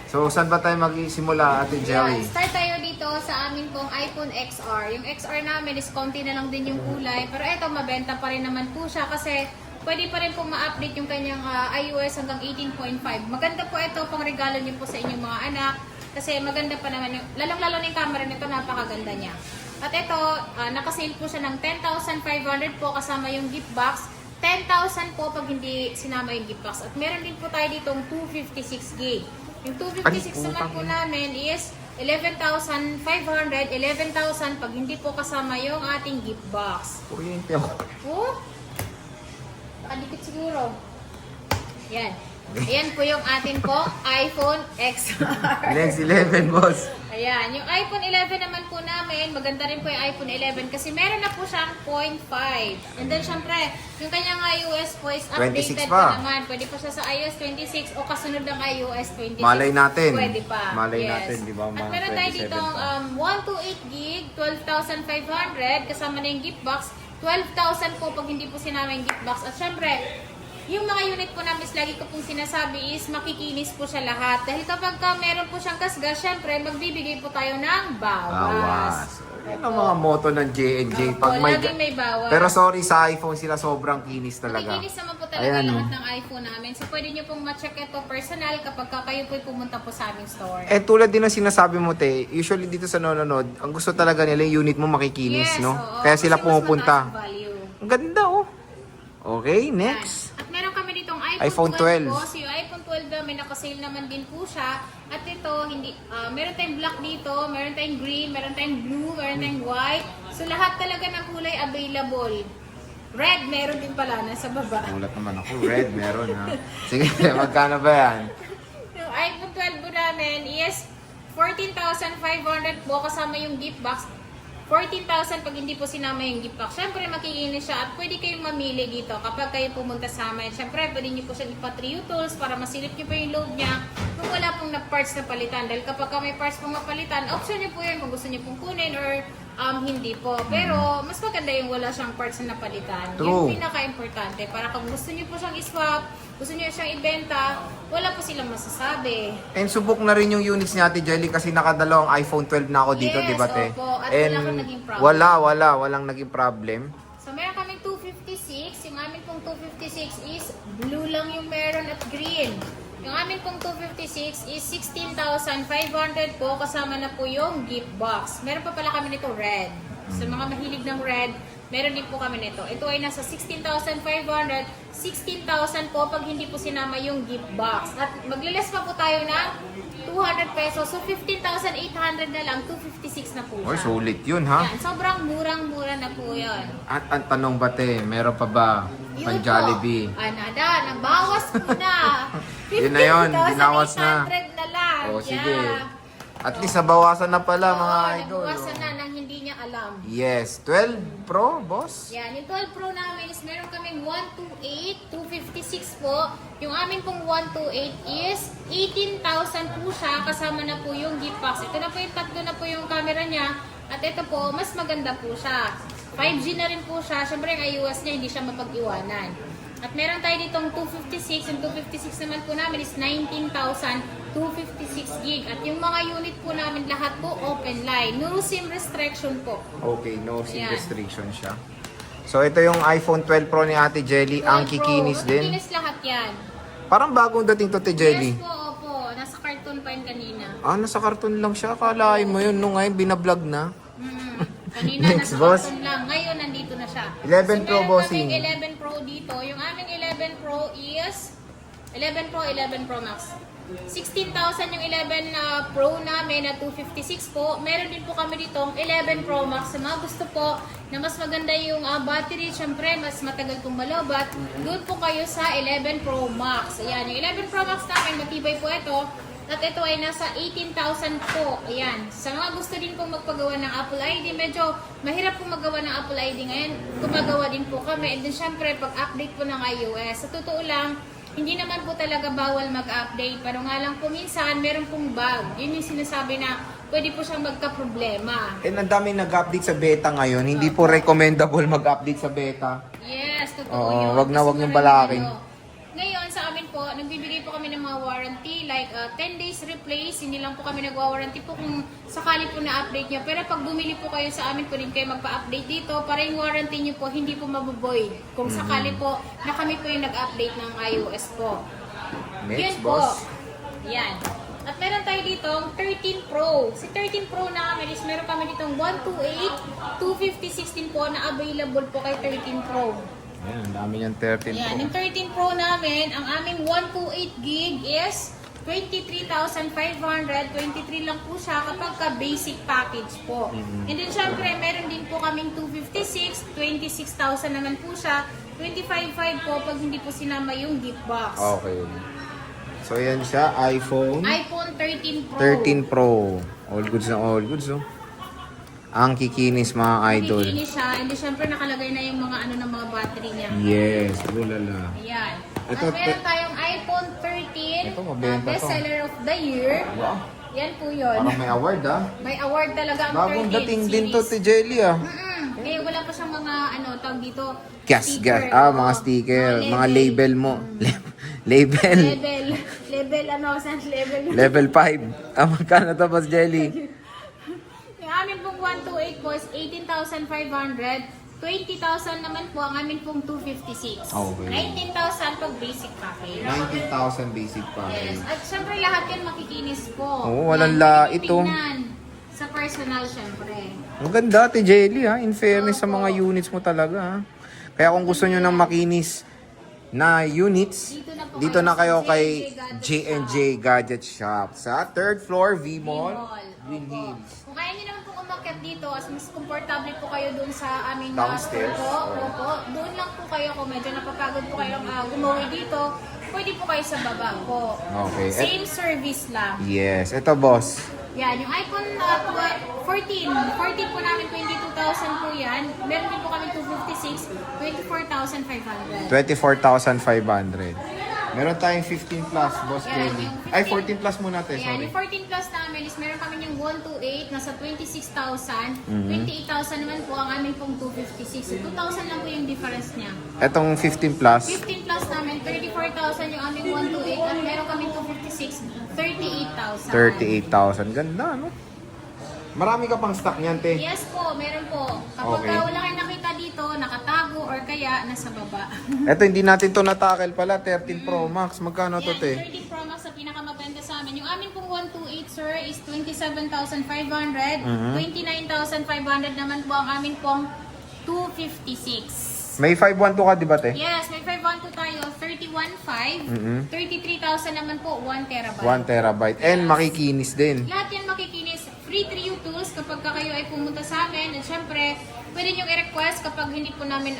So, saan ba tayo magsisimula, Ate Jerry? Start tayo dito sa amin pong iPhone XR. Yung XR namin is konti na lang din yung kulay. Pero eto, mabenta pa rin naman po siya kasi pwede pa rin pong ma-update yung kanyang iOS hanggang 18.5. Maganda po ito, pang regalo niyo po sa inyong mga anak. Kasi maganda pa naman yung, lalong-lalo na yung camera nito, napakaganda niya. At ito, nakasale po siya ng 10,500 po kasama yung gift box. 10,000 po pag hindi sinama yung gift box. At meron din po tayo ditong 256 gig. Yung 256 naman po namin is 11,500, 11,000 pag hindi po kasama yung ating gift box. Kuryente ako. Oh? Nakadikit siguro. Yan. Ayan po yung atin po iPhone XR. Next 11, boss. Ayan. Yung iPhone 11 naman po namin, maganda rin po yung iPhone 11 kasi meron na po siyang 0.5. And then syempre, yung kanyang iOS po is updated 26 pa pa naman. Pwede po siya sa iOS 26 o kasunod ng iOS 26. Malay natin. Pwede pa. Malay natin, di ba? At Mga meron tayo 27 ditong pa. 128 gig, 12,500 kasama na yung gift box. 12,000 po pag hindi po sinama yung gift box. At syempre, yung mga unit po namin, lagi ko pong sinasabi is makikinis po siya lahat. Dahil kapag meron po siyang kasgas, syempre magbibigay po tayo ng bawas. Yan ang mga motto ng J&J. Opo, laging may bawas. Pero sorry, sa iPhone sila sobrang kinis talaga. Makikinis naman po talaga Ayan, lahat ng iPhone namin. So pwede nyo pong ma-check ito personal kapag kayo po'y pumunta po sa aming store. Eh tulad din ng sinasabi mo, te, usually dito sa nanonood, ang gusto talaga nila yung unit mo makikinis, Yes, no? oo. Kaya sila Kasi mas pumupunta. mataas ang value. Ang ganda, oh. Okay, next. At meron kami ditong iPhone 12. po. So yung iPhone 12 may nakasale naman din po siya. At ito, meron tayong black dito, meron tayong green, meron tayong blue, meron tayong white. So lahat talaga ng kulay available. Red, meron din pala, nasa baba. Ulat naman ako. Red, meron ha. Sige, magkano ba yan? Yung iPhone 12 po namin is 14,500 po kasama yung gift box. 14,000 pag hindi po sinama yung gift box. Siyempre makikinis siya at pwede kayong mamili dito kapag kayo pumunta sa amin. Siyempre pwede nyo po siyang ipa-trio tools para masilip nyo po yung load niya kung wala pong na parts na palitan. Dahil kapag may parts pong mapalitan, option nyo po yun kung gusto nyo pong kunin or hindi po. Pero mas maganda yung wala siyang parts na napalitan. True. Yung pinaka-importante para kung gusto nyo po siyang iswap, gusto nyo siyang ibenta, wala po silang masasabi. And subok na rin yung units ni Ate Jelly kasi nakadalawang iPhone 12 na ako dito, Yes, di ba, te? opo. At And wala kang naging problem. walang naging problem. So, meron kaming 256. Yung amin pong 256 is blue lang yung meron at green. Yung amin pong 256 is 16,500 po. Kasama na po yung gift box. Meron pa pala kami nito red. Sa mga mahilig ng red, meron din po kami nito. Ito ay nasa 16,500. 16,000 po pag hindi po sinama yung gift box. At magliles pa po tayo ng 200 pesos. So, 15,800 na lang. 256 na po siya. Oy, sulit yun, ha? Yan, sobrang murang-mura na po yun. At ang tanong ba, te, meron pa ba Yun pang po. Jollibee? Nada, nabawas po na. Yun na yun, binawas na. 15,800 na lang. O, sige. Yeah. At least nabawasan na pala, Oo, mga idol. nabawasan oh. na nang hindi niya alam. Yes, 12 Pro, boss. Yan, yung 12 Pro namin is meron kaming 128, 256 po. Yung amin pong 128 is 18,000 po siya. Kasama na po yung gift box. Ito na po yung tatlo na po yung camera niya. At ito po, mas maganda po siya. 5G na rin po siya. Siyempre, yung iOS niya, hindi siya mapag-iwanan. At meron tayo ditong 256. Yung 256 naman po namin is 19,256 gig. At yung mga unit po namin, lahat po open line. No SIM restriction po. Okay, no SIM Ayan. restriction siya. So, ito yung iPhone 12 Pro ni Ate Jelly. Ang 12 Pro, kikinis din. Makikinis lahat yan. Parang bagong dating to, Ate Jelly. Yes po, opo. Nasa cartoon pa yun kanina. Nasa karton lang siya. Akalain mo yun. Nung ngayon, binablog na. Kanina Next, nasa boss. cartoon lang. Ngayon, nandito na siya. 11 Pro, meron bossing. kaming 11 Pro dito. Yung aming 11 Pro is 11 Pro, 11 Pro Max. 16,000 yung 11 Pro namin na 256 po. Meron din po kami ditong 11 Pro Max. Sa mga gusto po na mas maganda yung battery, syempre mas matagal pong malobat, doon po kayo sa 11 Pro Max. Ayan, yung 11 Pro Max namin, matibay po ito. At ito ay nasa 18,000 po. Ayan. Sa mga gusto din pong magpagawa ng Apple ID, medyo mahirap pong magawa ng Apple ID ngayon. Gumagawa din po kami. And then syempre, pag-update po ng iOS. Sa totoo lang, hindi naman po talaga bawal mag-update. Pero nga lang po minsan, meron pong bug. Yun yung sinasabi na pwede po siyang magka-problema. And ang dami nag-update sa beta ngayon. Hindi po recommendable mag-update sa beta. Yes, totoo Oo, yun. wag na Kasi wag niyong maraming balakin. Ngayon, sa amin po, po, nagbibigay po kami ng mga warranty like 10 days replace. Hindi lang po kami nagwa-warranty po kung sakali po na-update nyo. Pero pag bumili po kayo sa amin, pwede kayo magpa-update dito para yung warranty nyo po hindi po mabuboy. Kung sakali po na kami po yung nag-update ng iOS po. Next, Yun po. boss. Yan. At meron tayo ditong 13 Pro. Si 13 Pro na kami is meron kami ditong 128, 250, 16 po na available po kay 13 Pro. Ayan, ang dami niyang 13 Yan. Pro. Yung 13 Pro namin, ang aming 128 gig is 23,500. 23 lang po siya kapag ka basic package po. And then syempre, meron din po kaming 256, 26,000 naman po siya. 25,500 po pag hindi po sinama yung gift box. Okay. So, ayan siya, iPhone iPhone 13 Pro. 13 Pro. All goods na all goods, oh. Ang kikinis, mga idol. Nakikinis siya. And then syempre, nakalagay na yung mga ano ng mga battery niya. Yes, bulala. Ayan. Ito, At meron tayong iPhone 13 Ito, mabenta to. Best Seller of the Year. Wow. Yan po yun. Parang may award, ah. May award talaga ang 13 Bagong dating din series. to, Jelly, ah. Kaya wala pa siyang mga ano, tawag dito. Gas, sticker. mga Oo. sticker, mga Label. label mo. Label. Level ano, saan level? Level 5. Ah, magkano to, Boss Jelly? Yung amin pong 128 po is 18,500. 20,000 naman po ang amin pong 256. Okay. 19,000 pag basic package. 19,000 basic Yes. package. At syempre lahat yan makikinis po. Oo, walang Yan, lait, pwede oh. tingnan sa personal syempre. Ang ganda, Ate Jelly, ha? In fairness sa Opo. mga units mo talaga, ha? Kaya kung gusto nyo ng makinis na units, dito na kayo kay J&J Gadget Shop sa 3rd floor, V-Mall, Green Hills. Kung kaya nyo naman po umakyat dito, as mas komportable po kayo dun sa aming Downstairs. store po. Opo. Doon lang po kayo kung medyo napapagod po kayong gumawi dito. Pwede po kayo sa baba po. Okay. Same service lang. Yes, ito boss. Yan, yung iPhone 14 po namin 22,000 po yan. Meron din po kami 256, 24,500. 24,500. Meron tayong 15 plus, boss Yan, Jelly. yung 15 Ay, 14 plus muna, te, Ayan, sorry. yung 14 plus namin is meron kami yung 128, nasa 26,000. Mhm. 28,000 naman po ang aming pong 256. So 2,000 lang po yung difference niya. Etong 15 plus, 15 plus namin, 34,000 yung aming 128 at meron kami 256, 38,000. 38,000. Ganda, no? Marami ka pang stock niyan, te. Yes po, meron po. Kapag Okay. wala kayong nakita dito, nakatago or kaya nasa baba. Ito, hindi natin to natakel pala. 13 Pro Max. Magkano to, Yan, te? 13 Pro Max sa pinakamabenta sa amin. Yung amin pong 128, sir, is 27,500. 29,500 naman po ang amin pong 256. May 512 ka, di ba, te? Yes, may 512 tayo, 31,500. 33,000 naman po, 1 terabyte. 1 terabyte. And makikinis din. Lahat yan makikinis. Free 3U tools kapag kayo ay pumunta sa amin. At syempre, pwede nyo i-request kapag hindi po namin,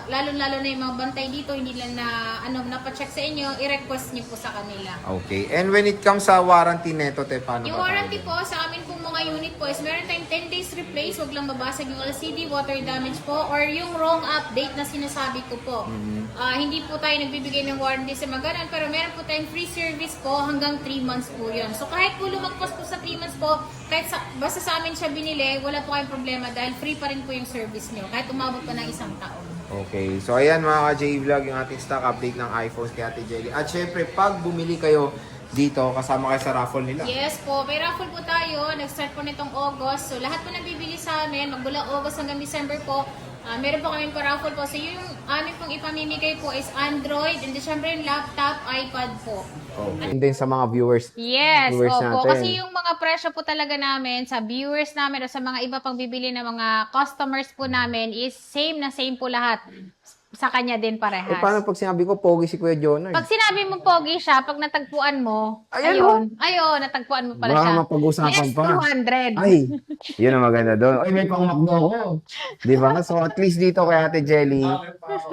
lalo-lalo na yung mga bantay dito, hindi lang na, napacheck sa inyo, i-request nyo po sa kanila. Okay. And when it comes sa warranty neto, te, paano Yung ba warranty tayo? po sa amin pong mga unit po is meron tayong 10 days replace, wag lang babasag yung LCD, water damage po, or yung wrong update na sinasabi ko po. Hindi po tayo nagbibigay ng warranty sa mga ganun, pero meron po tayong free service po hanggang 3 months po yun. So kahit po lumagpas po sa 3 months po, kahit basta sa amin siya binili, wala po kayong problema dahil free pa rin po yung service nyo, kahit umabot pa ng 1 taon. Okay. So, ayan mga ka-J-Vlog, yung ating stock update ng iPhones kay Ate Jelly. At syempre, pag bumili kayo dito, kasama kayo sa raffle nila. Yes po, may raffle po tayo. Nag-start po nitong August. So lahat po nabibili sa amin, magmula August hanggang December po, meron po kami pa-raffle po. So yung amin pong ipamimigay po is Android, and then syempre yung laptop, iPad po. Okay. And then sa mga viewers. Yes, Viewers opo. natin. Kasi yung mga presyo po talaga namin sa viewers namin o sa mga iba pang bibili ng mga customers po namin is same na same po lahat. Sa kanya din parehas. Eh, paano pag sinabi ko, pogi si Kuya Jonah? Pag sinabi mo pogi siya, pag natagpuan mo, Ayan, ayun, natagpuan mo pala baka siya. mapag-usapan pa. 200. Ay, yun ang maganda doon. Ay, may pangmakdo ko. Di ba? So, at least dito kay Ate Jelly,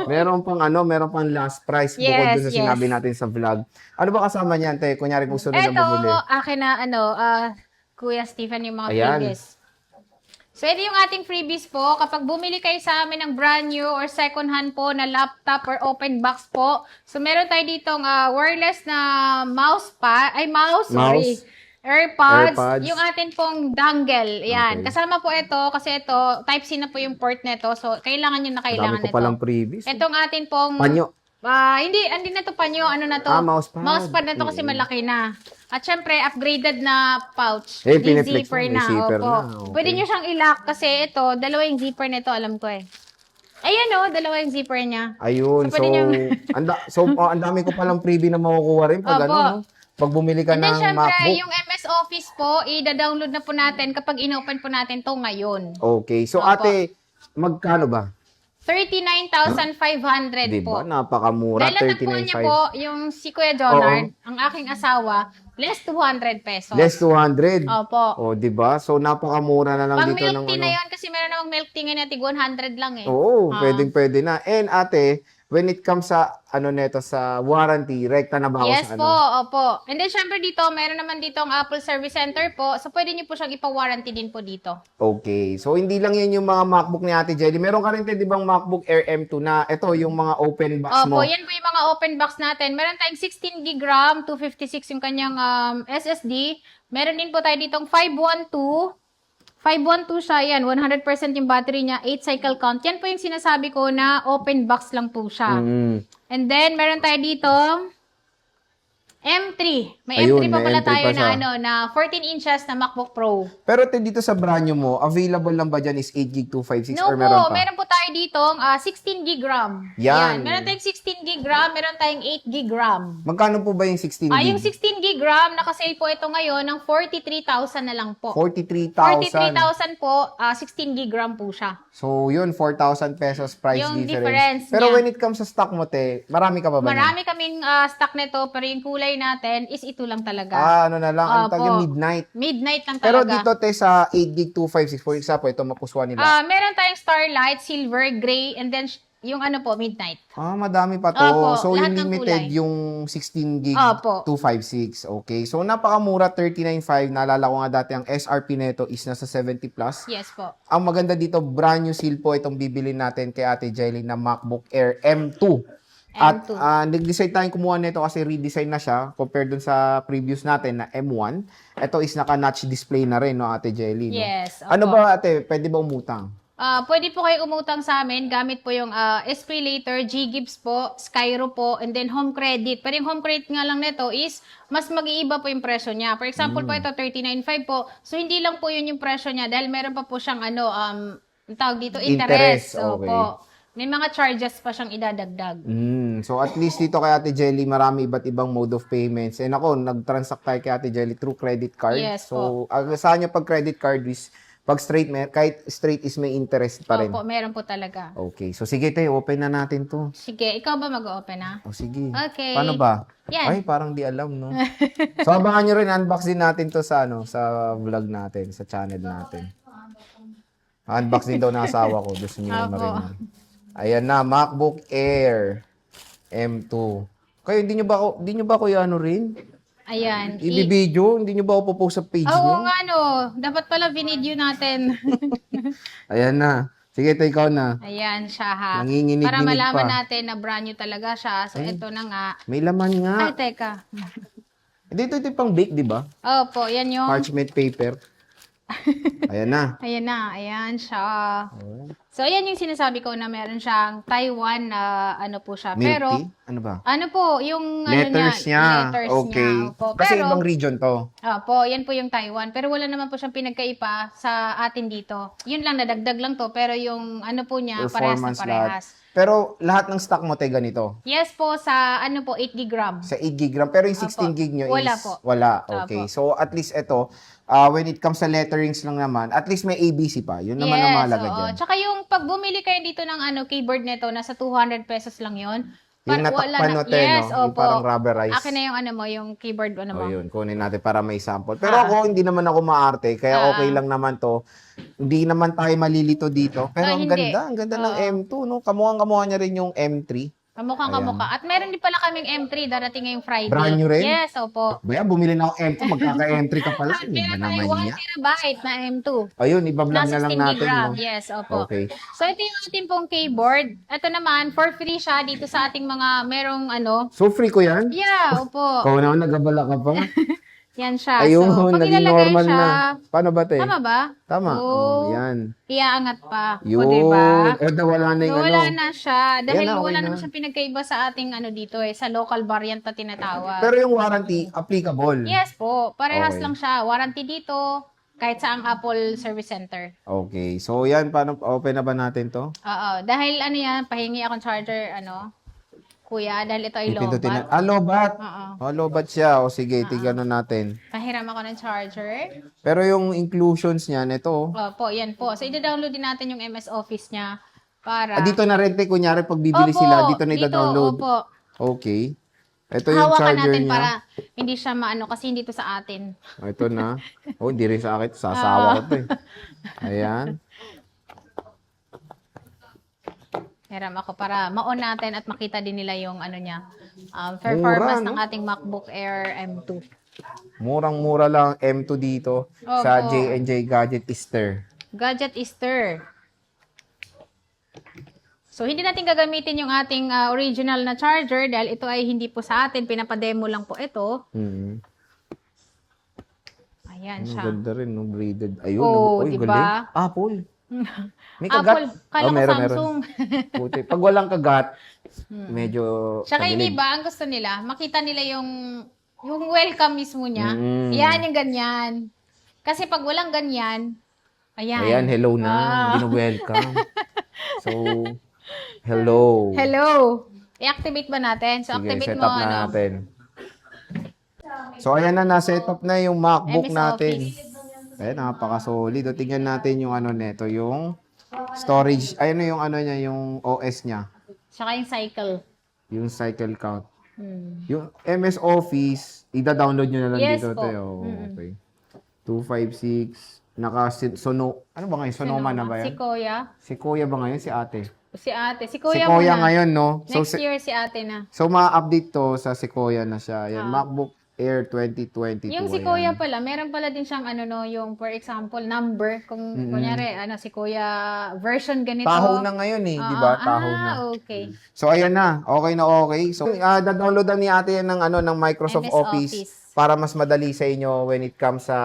meron pang last price bukod Yes, doon sa yes. sinabi natin sa vlog. Ano ba kasama niyan, te? Kunyari kung sunod na Ito, bumili. akin na, Kuya Stephen, yung mga Ayan. freebies. So, ito yung ating freebies po. Kapag bumili kayo sa amin ng brand new or second hand po na laptop or open box po. So, meron tayo ditong wireless na mouse. AirPods, yung atin pong dongle. Yan. Okay. Kasama po ito kasi ito, Type-C na po yung port nito. So, kailangan nyo na kailangan Dami ko nito. palang previous. Itong atin pong Panyo. Hindi na to panyo, ano na to? Mousepad. Mousepad na to kasi malaki na. At syempre, upgraded na pouch. Eh, Di piniflex zipper mo, may na. zipper Opo. na, okay. Pwede nyo siyang i-lock kasi ito, dalawa yung zipper nito, alam ko eh. Ayan o, dalawa yung zipper niya. Ayun, So, pwede niyong- ang dami ko palang freebie na makukuha rin pag Opo. ano, no? Pag bumili ka And then ng syempre, MacBook. yung MS Office po, i-download na po natin kapag in-open po natin to ngayon. Okay, so Opo. ate, magkano ba? 39,500 Di po. ba? Napakamura, Dahil nakuha niya po, yung si Kuya Jonard, ang aking asawa, less 200 pesos. Less 200. Opo. O, di ba? So, napakamura na lang Pang dito milk ng tea ano. na yun kasi meron namang milk tea ngayon na tig 100 lang eh. Oo, Ah. pwedeng-pwede na. And ate, when it comes sa, neto, sa warranty, rekta na ba ako Yes sa po, opo. And then syempre dito, meron naman dito ang Apple Service Center po. So pwede niyo po siyang ipa-warranty din po dito. Okay. So, hindi lang yan yung mga MacBook ni Ate Jelly. Meron ka rin, di bang MacBook Air M2 na ito, yung mga open box mo. Opo, yan po yung mga open box natin. Meron tayong 16 gig RAM, 256 yung kanyang SSD. Meron din po tayo ditong 512. 512 siya, yan. 100% yung battery niya, 8 cycle count. Yan po yung sinasabi ko na open box lang po siya. Mm. And then, meron tayo dito, M3. May Ayun, M3 pa may pala M3 tayo pa siya. na 14 inches na MacBook Pro. Pero dito sa brand new mo, available lang ba dyan is 8GB 256 No or po, meron pa? meron po tayo dito 16 gig RAM. Yan. Meron tayong 16 gig RAM, meron tayong 8 gig RAM. Magkano po ba yung 16 Yung gig? 16 gig RAM, nakasale po ito ngayon ng 43,000 na lang po. 43,000. 43,000 po, 16 gig RAM po siya. So, yun, 4,000 pesos price Yung difference. difference Pero niya. when it comes sa stock mo, te, marami ka pa ba niyan? Marami kaming stock nito, pero yung kulay natin is ito lang talaga. Ano na lang, ang Opo. tawag midnight. Midnight lang Pero talaga. dito, te, sa 8GB 256, for example, ito mapuswa nila. Meron tayong Starlight, Silver, Gray, and then yung ano po, Midnight. Madami pa to. Opo, So, lahat yung ng limited, kulay. yung 16 gig Opo. 256. Okay. So, napakamura, 39.5. Naalala ko nga dati, ang SRP nito is nasa 70 plus. Yes po. Ang maganda dito, brand new seal po itong bibili natin kay Ate Jelly na MacBook Air M2. At M2. nag-decide tayong kumuha nito kasi redesign na siya compared dun sa previous natin na M1. Ito is naka-notch display na rin, no, Ate Jelly. No? Yes, Ano opo. ba, Ate? Pwede ba umutang? Pwede po kayo umutang sa amin gamit po yung SPayLater, G-Gibbs po, Skyro po, and then home credit. Pero yung home credit nga lang nito is mas mag-iiba po yung presyo niya. For example po ito, 39.5 po. So hindi lang po yun yung presyo niya dahil meron pa po siyang ang tawag dito, interest. Interest, okay. Opo. May mga charges pa siyang idadagdag. So at least dito kay Ate Jelly, marami iba't ibang mode of payments. And ako, nag-transact tayo kay Ate Jelly through credit card. Yes So, saan nyo pag credit card is, pag straight, kahit straight is may interest pa rin. Opo, meron po talaga. Okay. So sige tayo, open na natin to. Sige, ikaw ba mag-open na? O sige. Okay. Paano ba? Yan. Ay, parang di alam, no? So abangan nyo rin, unbox din natin to sa, sa vlog natin, sa channel natin. Unbox din daw ng asawa ko. Gusto nyo Opo. marinig. Ayan na, MacBook Air M2. Kayo, hindi nyo ba kuya ano rin? Ayan. I-video? Hindi nyo ba ako popost sa page Oo nyo? nga no. Dapat pala binidyo natin. Ayan na. Sige, ito ikaw na. Ayan siya ha. Nanginginig-ginig Para malaman pa. natin na brand new talaga siya. So ito na nga. May laman nga. Ay, teka. Dito ito pang bake, di ba? Opo, yan yung... Parchment paper. Ayan na. Ayan na. Ayan siya. So, ayan yung sinasabi ko na meron siyang Taiwan na ano po siya. Milk Pero, tea? Ano ba? ano po, yung Letters niya. letters Okay. niya. Opo. Kasi Pero, ibang region to. opo, yan po yung Taiwan. Pero wala naman po siyang pinagkaiba sa atin dito. Yun lang, nadagdag lang to. Pero yung ano po niya, parehas na Performance parehas. lahat. Pero lahat ng stock mo, te, ganito. Yes po, sa ano po, 8 gig RAM. Sa 8 gig RAM. Pero yung 16 Opo. gig nyo Wala is... po. Wala. Okay. Opo. So, at least ito, when it comes sa letterings lang naman, at least may ABC pa. Yun naman ang mahalaga oo. dyan. Tsaka yung pag bumili kayo dito ng keyboard nito, nasa 200 pesos lang yun. Yung natakpan no, te, yes, no? Yung opo. parang rubberized. Akin na yung yung keyboard mo. Yun, kunin natin para may sample. Pero ako, hindi naman ako maarte, kaya okay lang naman to. Hindi naman tayo malilito dito. Pero ang hindi. ganda ng M2, no? Kamukhang-kamukha niya rin yung M3. Kamukhang Ayan. kamukha. At meron din pala kaming M3 darating ngayong Friday. Brand new rin? Yes, opo. Baya, bumili na ako M2, magkaka-M3 ka pala. Ano ba Meron naman tayo 1 niya? terabyte na M2. Ayun, ibablog Na na lang 16 gig natin, RAM. no? Yes, opo. Okay. So, ito yung ating pong keyboard. Ito naman, for free siya dito sa ating mga merong So, free ko yan? Yeah, opo. Ikaw naman, nagabala ka pa. Yan siya. Ayun, so, pag naging ilalagay normal siya, na. Paano ba, te? tama ba? Tama. Oo. Yan. Iaangat pa. Yun. O, diba? Nawala na yung So, ano. wala na siya. Dahil Ayan na, okay wala na. naman siyang pinagkaiba sa ating ano dito sa local variant na tinatawag. Pero yung warranty, applicable. Yes po, parehas Okay. lang siya. Warranty dito, kahit sa ang Apple Service Center. Okay. So, yan. Paano, open na ba natin to? Oo, dahil ano yan, pahingi akong charger, kuya, dahil ito ay Ipindutin lobat. na. Lobat. Oo. Lobat siya. O sige, tignan na natin. Pahiram ako ng charger. Pero yung inclusions niyan, ito. Opo, yan po. So, i-download din natin yung MS Office niya para... Dito na rin, te, kunyari, pag bibili sila, dito na i-download. Opo. Okay. Ito yung Hawakan charger natin niya. para hindi siya kasi hindi to sa atin. Ito na. Hindi rin sa akin. Sasawa ko to eh. Ayan. Hiram ako para ma-on natin at makita din nila yung niya, performance Mura, no? ng ating MacBook Air M2. Murang-mura lang M2 dito sa Opo. J&J Gadget Easter. Gadget Easter. So, hindi natin gagamitin yung ating original na charger dahil ito ay hindi po sa atin. Pinapademo lang po ito. Hmm. Ayan Ang siya. ganda rin, no? Graded. Ayun. Oh, Uy, diba? galing. Apple. May Apple. kagat. Kala ko meron, Samsung. Puti. Pag walang kagat, medyo Tsaka yung tagilid. iba, ang gusto nila, makita nila yung welcome mismo niya. Mm. Yan, yung ganyan. Kasi pag walang ganyan, ayan. Ayan, hello na. Welcome. So, hello. Hello. I-activate ba natin? So, Sige, activate set mo, up na natin. So, ayan na, na-set up na yung MacBook MS natin. Office. Ayan, napaka-solid. O, tingnan natin yung neto, yung storage. Ayan yung niya, yung OS niya. Tsaka yung cycle. Yung cycle count. Hmm. Yung MS Office, ida-download nyo na lang Yes dito. po. Okay. 256. Ano ba ngayon? Sonoma na ba Si yan? Kuya. Si Kuya ba ngayon? Si ate? Si ate. Si Si Kuya Kuya muna. ngayon, no? Next year si ate na. So, ma-update to sa Sequoia na siya. Yan, MacBook Air 2022. Yung si ayan. Kuya pala, meron pala din siyang yung for example, number. Kung kunyari, si Kuya version ganito. Taho na ngayon eh, di ba? Taho na. Okay. So, ayan na. Okay na okay. So, da-downloadan ni ate yan ng Microsoft MS Office, Office. para mas madali sa inyo when it comes sa,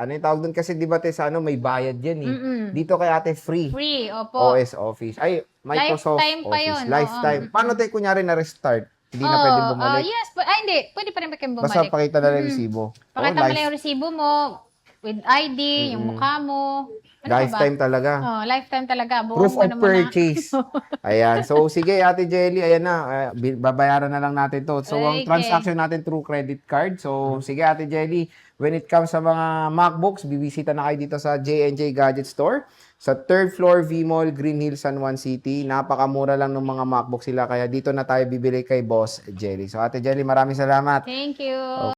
yung tawag doon kasi, di ba, te, sa may bayad yan eh. Dito kay ate, free. Free, opo. OS Office. Ay, Microsoft Lifetime pa Office. yun, Lifetime. Paano tayo kunyari na-restart? Hindi na pwede bumalik. Yes. Hindi. Pwede pa rin kayong Basta bumalik. pakita na lang yung resibo. Pakita mo lang yung resibo mo, with ID, yung mukha mo. Ano pa ba? Lifetime talaga. Lifetime talaga. Buong Proof of mo na. purchase. Ayan. So, sige, Ate Jelly, ayan na. Babayaran na lang natin to. So, ang Okay. transaction natin through credit card. So, sige, Ate Jelly, when it comes sa mga MacBooks, bibisita na kayo dito sa J&J Gadget Store. Sa 3rd floor, V-Mall, Green Hills, San Juan City. Napakamura lang ng mga MacBook sila. Kaya dito na tayo bibili kay Boss Jelly. So, Ate Jelly, maraming salamat. Thank you.